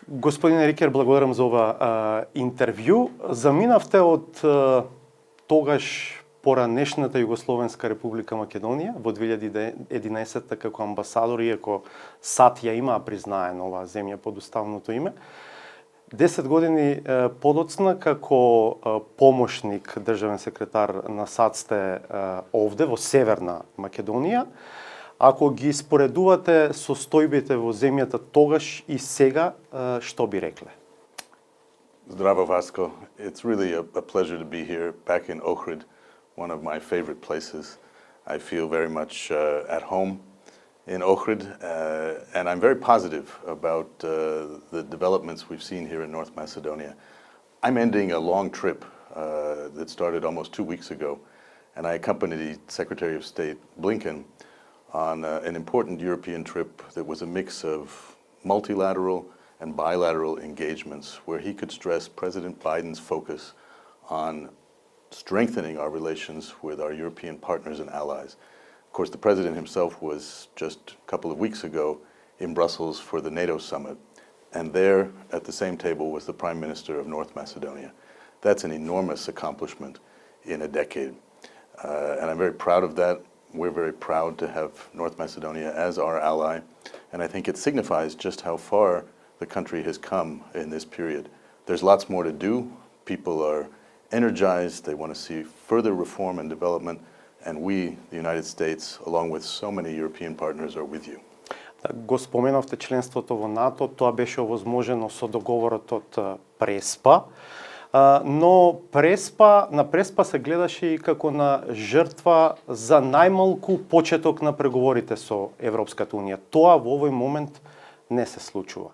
Господин Рикер, благодарам за ова интервју. Заминавте од тогаш поранешната Југословенска република Македонија во 2011 како амбасадор, иако САД ја има признаено оваа земја под уставното име. 10 години подоцна како помошник државен секретар на САД сте овде во Северна Македонија. Ако ги споредувате состојбите во земјата тогаш и сега, што би рекле? Здраво, Vasco. It's really a pleasure to be here back in Ohrid, one of my favorite places. I feel very much at home in Ohrid, and I'm very positive about the developments we've seen here in North Macedonia. I'm ending a long trip that started almost 2 weeks ago, and I accompanied Secretary of State Blinken on an important European trip that was a mix of multilateral and bilateral engagements where he could stress President Biden's focus on strengthening our relations with our European partners and allies. Of course, the President himself was just a couple of weeks ago in Brussels for the NATO summit, and there at the same table was the Prime Minister of North Macedonia. That's an enormous accomplishment in a decade, and I'm very proud of that. We're very proud to have North Macedonia as our ally, and I think it signifies just how far the country has come in this period. There's lots more to do. People are energized. They want to see further reform and development, and we, the United States, along with so many European partners, are with you. Го споменавте членството во НАТО, тоа беше овозможено со договорот од Преспа. Но на Преспа се гледаше и како на жртва за најмалку почеток на преговорите со Европската Унија. Тоа во овој момент не се случува.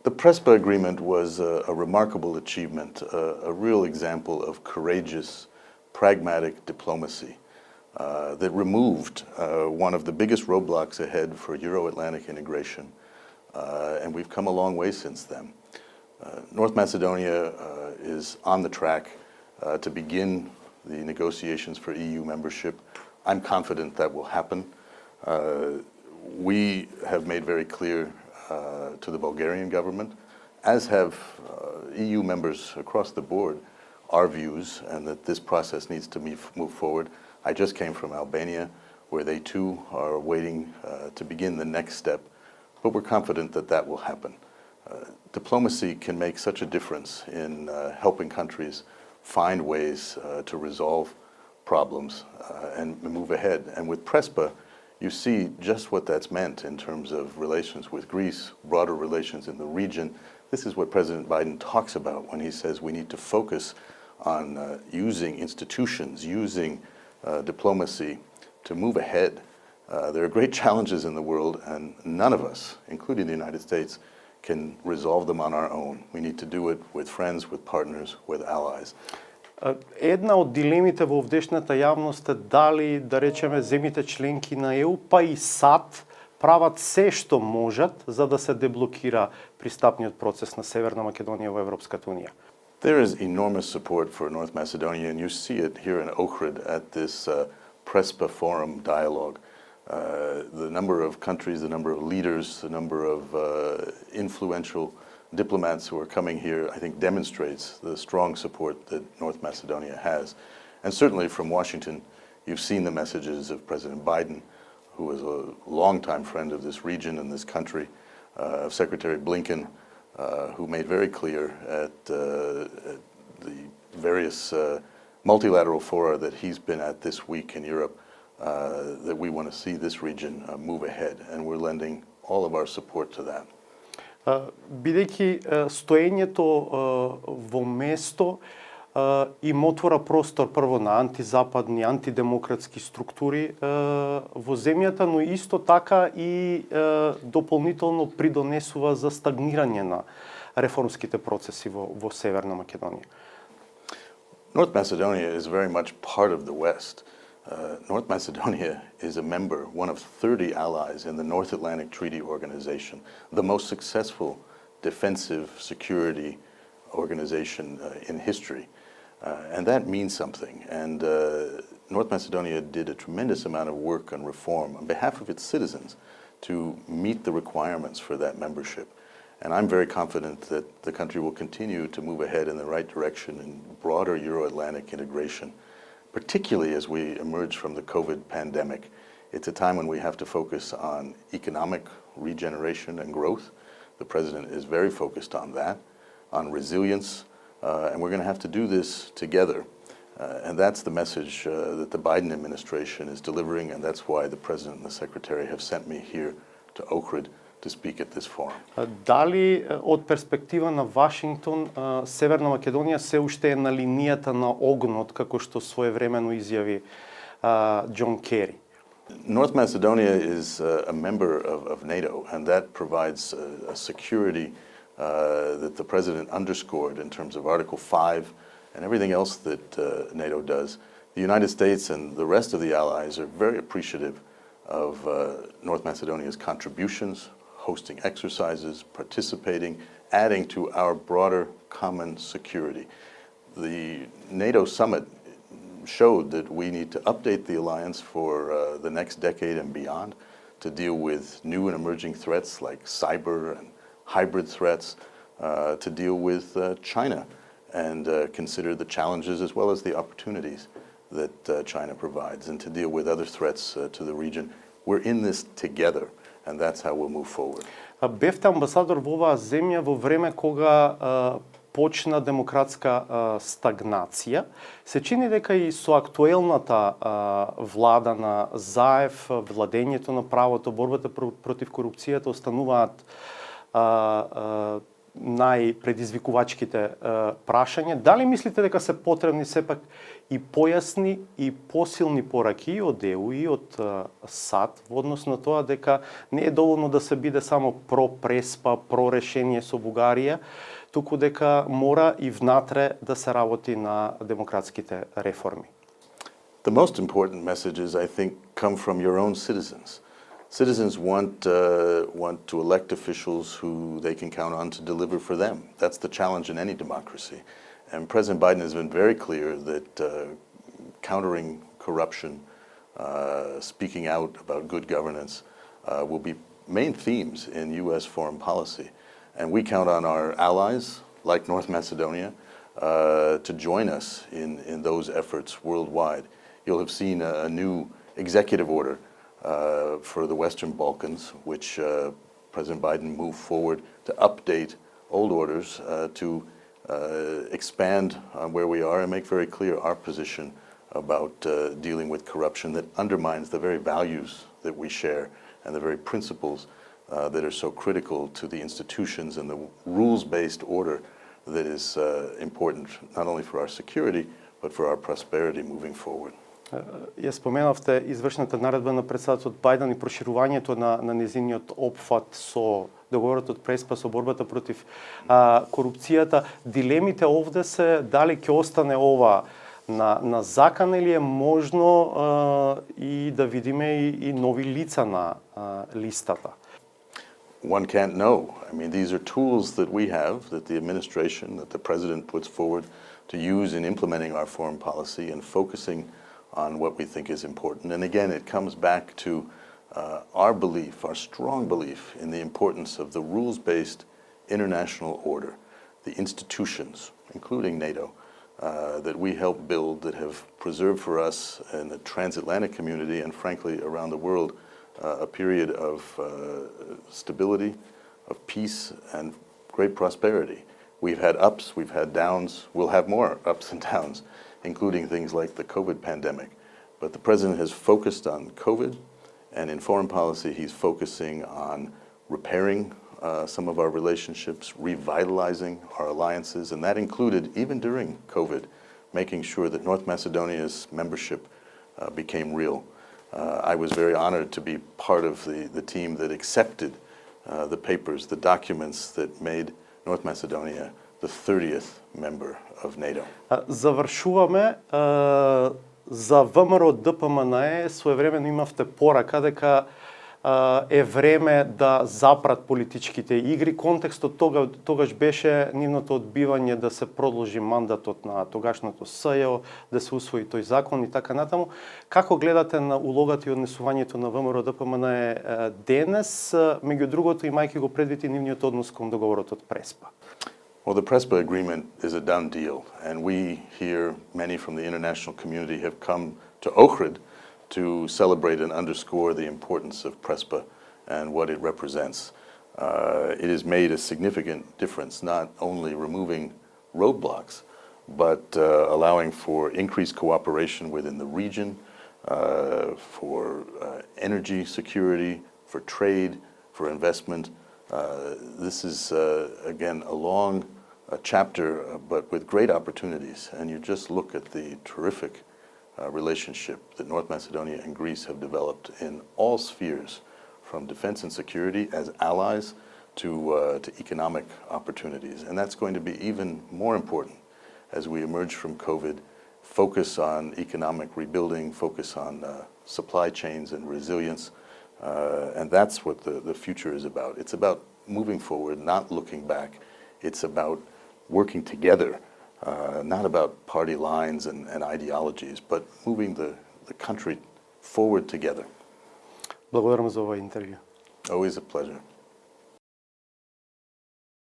The Prespa agreement was a remarkable achievement, a real example of courageous, pragmatic diplomacy that removed one of the biggest roadblocks ahead for Euro-Atlantic integration, and we've come a long way since then. North Macedonia is on the track to begin the negotiations for EU membership. I'm confident that will happen. We have made very clear to the Bulgarian government, as have EU members across the board, our views and that this process needs to move forward. I just came from Albania, where they too are waiting to begin the next step, but we're confident that that will happen. Diplomacy can make such a difference in helping countries find ways to resolve problems and move ahead. And with Prespa, you see just what that's meant in terms of relations with Greece, broader relations in the region. This is what President Biden talks about when he says we need to focus on using institutions, using diplomacy to move ahead. There are great challenges in the world, and none of us, including the United States, can resolve them on our own. We need to do it with friends, with partners, with allies. Една од дилемите во овдешната јавност е дали, да речеме, земјите членки на ЕУ, па и САД, прават се што можат за да се деблокира пристапниот процес на Северна Македонија во Европската Унија. There is enormous support for North Macedonia, and you see it here in Ohrid at this Prespa Forum dialogue. The number of countries, the number of leaders, the number of influential diplomats who are coming here, I think demonstrates the strong support that North Macedonia has. And certainly from Washington, you've seen the messages of President Biden, who is a longtime friend of this region and this country, of Secretary Blinken, who made very clear at the various multilateral fora that he's been at this week in Europe, that we want to see this region move ahead, and we're lending all of our support to that. Бидејќи стоењето во место им отвора простор прво на антизападни, антидемократски структури во земјата, но исто така и дополнително придонесува за стагнирање на реформските процеси во Северна Македонија. North Macedonia is very much part of the West. North Macedonia is a member, one of 30 allies in the North Atlantic Treaty Organization, the most successful defensive security organization in history. And that means something. And North Macedonia did a tremendous amount of work on reform on behalf of its citizens to meet the requirements for that membership. And I'm very confident that the country will continue to move ahead in the right direction in broader Euro-Atlantic integration, particularly as we emerge from the COVID pandemic. It's a time when we have to focus on economic regeneration and growth. The President is very focused on that, on resilience, and we're going to have to do this together. And that's the message that the Biden administration is delivering, and that's why the President and the Secretary have sent me here to Ohrid to speak at this forum. Дали од перспектива на Вашингтон, Северна Македонија се уште е на линијата на огнот, како што своевремено изјави Џон Кери? North Macedonia is a member of NATO, and that provides a security that the President underscored in terms of Article 5 and everything else that NATO does. The United States and the rest of the allies are very appreciative of North Macedonia's contributions, hosting exercises, participating, adding to our broader common security. The NATO summit showed that we need to update the alliance for the next decade and beyond to deal with new and emerging threats like cyber and hybrid threats, to deal with China and consider the challenges as well as the opportunities that China provides, and to deal with other threats to the region. We're in this together, and that's how we'll move forward. Бевте амбасадор во оваа земја во време кога почна демократска стагнација. Се чини дека и со актуелната влада на Заев, владењето на правото, борбата против корупцијата остануваат најпредизвикувачките прашања. Дали мислите дека се потребни сепак и појасни и посилни пораки и од ЕУ и од САД во однос на тоа дека не е доволно да се биде само про-преспа, про-решение со Бугарија, туку дека мора и внатре да се работи на демократските реформи? The most important messages, I think, come from your own citizens. Citizens want to elect officials who they can count on to deliver for them. That's the challenge in any democracy. And President Biden has been very clear that countering corruption, speaking out about good governance, will be main themes in U.S. foreign policy. And we count on our allies, like North Macedonia, to join us in those efforts worldwide. You'll have seen a new executive order for the Western Balkans, which President Biden moved forward to update old orders to expand on where we are and make very clear our position about dealing with corruption that undermines the very values that we share and the very principles that are so critical to the institutions and the rules-based order that is important not only for our security but for our prosperity moving forward. Ја споменавте извршната наредба на председателот Бајден и проширувањето на незиниот опфат со договорот од Преспа со борбата против корупцијата. Дилемите овде се дали ќе остане ова на закан или е можно и да видиме и нови лица на листата. One can't know. I mean, these are tools that we have, that the administration, that the president puts forward to use in implementing our foreign policy and focusing on what we think is important. And again, it comes back to our belief, our strong belief in the importance of the rules-based international order, the institutions, including NATO, that we help build, that have preserved for us in the transatlantic community and frankly around the world a period of stability, of peace, and great prosperity. We've had ups, we've had downs, we'll have more ups and downs, including things like the COVID pandemic. But the president has focused on COVID, and in foreign policy he's focusing on repairing some of our relationships, revitalizing our alliances, and that included, even during COVID, making sure that North Macedonia's membership became real. I was very honored to be part of the team that accepted the papers, the documents that made North Macedonia the 30th member of NATO. Завршуваме. За ВМРО ДПМНЕ своевремено имавте порака дека е време да запрат политичките игри. Контекстот тогаш беше нивното одбивање да се продолжи мандатот на тогашното СЈО, да се усвои тој закон и така натаму. Како гледате на улогата и однесувањето на ВМРО ДПМН денес, меѓу другото имајќи го предвид и нивниот однос кон договорот од Преспа? Well, the Prespa agreement is a done deal, and we here, many from the international community, have come to Ohrid to celebrate and underscore the importance of Prespa and what it represents. It has made a significant difference, not only removing roadblocks, but allowing for increased cooperation within the region, for energy security, for trade, for investment. This is, again, a long chapter, but with great opportunities. And you just look at the terrific relationship that North Macedonia and Greece have developed in all spheres, from defense and security as allies to economic opportunities. And that's going to be even more important as we emerge from COVID, focus on economic rebuilding, focus on supply chains and resilience. And that's what the future is about. It's about moving forward, not looking back. It's about working together, not about party lines and ideologies, but moving the country forward together. Благодарам за овој интервју. Always a pleasure.